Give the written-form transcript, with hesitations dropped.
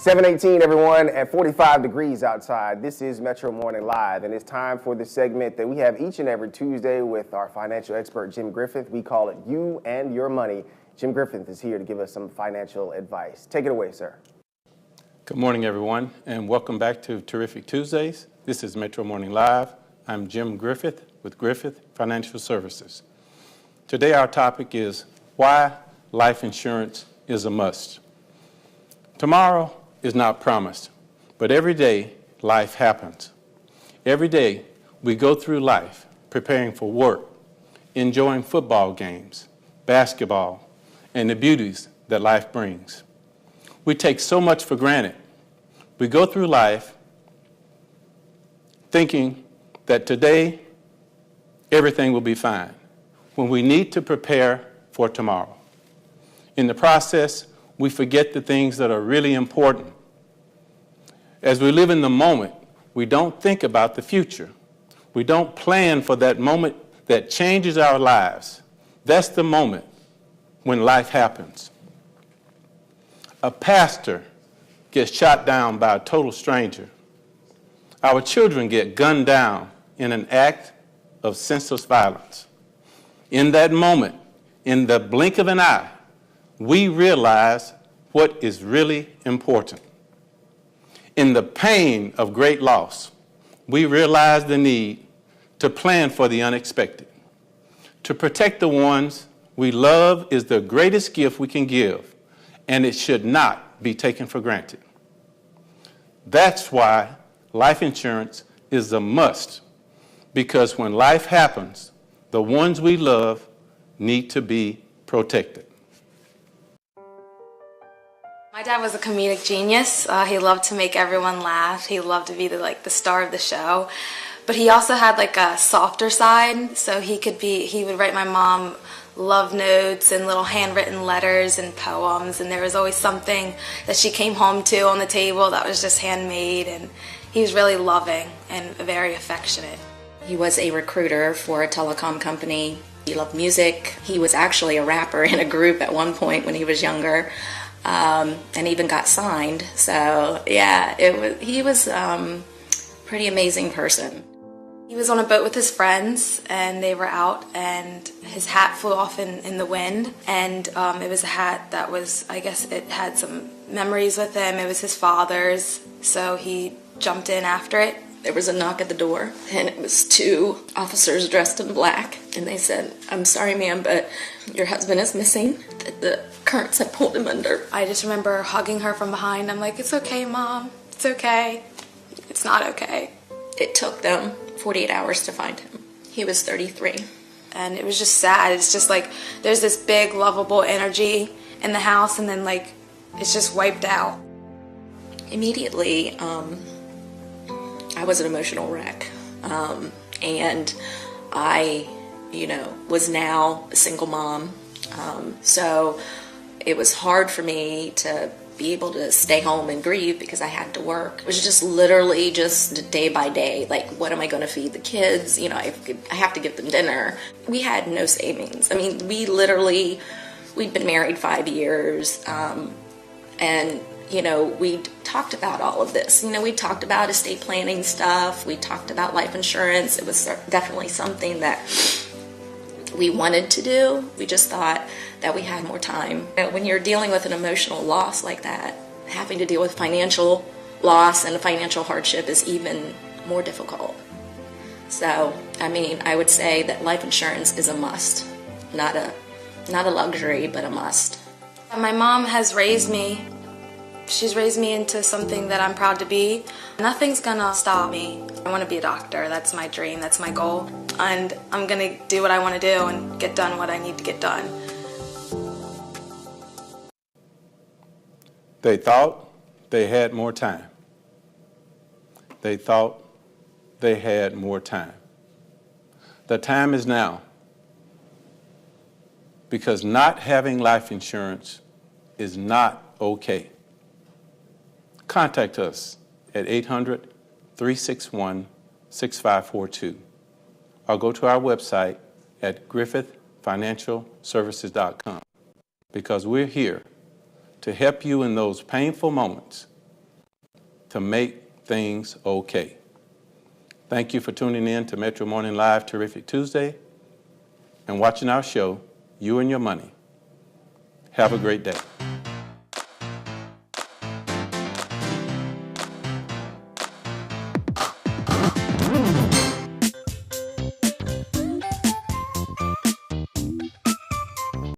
7:18, everyone, at 45 degrees outside. This is Metro Morning Live, and it's time for the segment that we have each and every Tuesday with our financial expert, Jim Griffith. We call it You and Your Money. Jim Griffith is here to give us some financial advice. Take it away, sir. Good morning, everyone, and welcome back to Terrific Tuesdays. This is Metro Morning Live. I'm Jim Griffith with Griffith Financial Services. Today, our topic is why life insurance is a must. Tomorrow is not promised, but every day life happens. Every day we go through life preparing for work, enjoying football games, basketball, and the beauties that life brings. We take so much for granted. We go through life thinking that today everything will be fine, when we need to prepare for tomorrow. In the process, we forget the things that are really important. As we live in the moment, we don't think about the future. We don't plan for that moment that changes our lives. That's the moment when life happens. A pastor gets shot down by a total stranger. Our children get gunned down in an act of senseless violence. In that moment, in the blink of an eye, we realize what is really important. In the pain of great loss, we realize the need to plan for the unexpected. To protect the ones we love is the greatest gift we can give, and it should not be taken for granted. That's why life insurance is a must, because when life happens, the ones we love need to be protected. My dad was a comedic genius. He loved to make everyone laugh. He loved to be the star of the show. But he also had a softer side, so he would write my mom love notes and little handwritten letters and poems, and there was always something that she came home to on the table that was just handmade, and he was really loving and very affectionate. He was a recruiter for a telecom company. He loved music. He was actually a rapper in a group at one point when he was younger. And even got signed. So yeah, he was a pretty amazing person. He was on a boat with his friends, and they were out, and his hat flew off in the wind, and it was a hat that was, I guess it had some memories with him. It was his father's, so he jumped in after it. There was a knock at the door, and it was two officers dressed in black, and they said, "I'm sorry, ma'am, but your husband is missing. The currents have pulled him under." I just remember hugging her from behind. I'm like, "It's okay, Mom. It's okay. It's not okay." It took them 48 hours to find him. He was 33. And it was just sad. It's just there's this big, lovable energy in the house, and then it's just wiped out. Immediately, I was an emotional wreck, and I, was now a single mom, so it was hard for me to be able to stay home and grieve because I had to work. It was just literally just day by day, what am I going to feed the kids? I have to give them dinner. We had no savings. I mean, we'd been married 5 years, and we talked about all of this. We talked about estate planning stuff. We talked about life insurance. It was definitely something that we wanted to do. We just thought that we had more time. When you're dealing with an emotional loss like that, having to deal with financial loss and financial hardship is even more difficult. So, I would say that life insurance is a must, not a luxury, but a must. My mom has raised me. She's raised me into something that I'm proud to be. Nothing's gonna stop me. I want to be a doctor. That's my dream. That's my goal. And I'm gonna do what I want to do and get done what I need to get done. They thought they had more time. They thought they had more time. The time is now, because not having life insurance is not okay. Contact us at 800-361-6542 or go to our website at griffithfinancialservices.com, because we're here to help you in those painful moments to make things okay. Thank you for tuning in to Metro Morning Live Terrific Tuesday and watching our show, You and Your Money. Have a great day.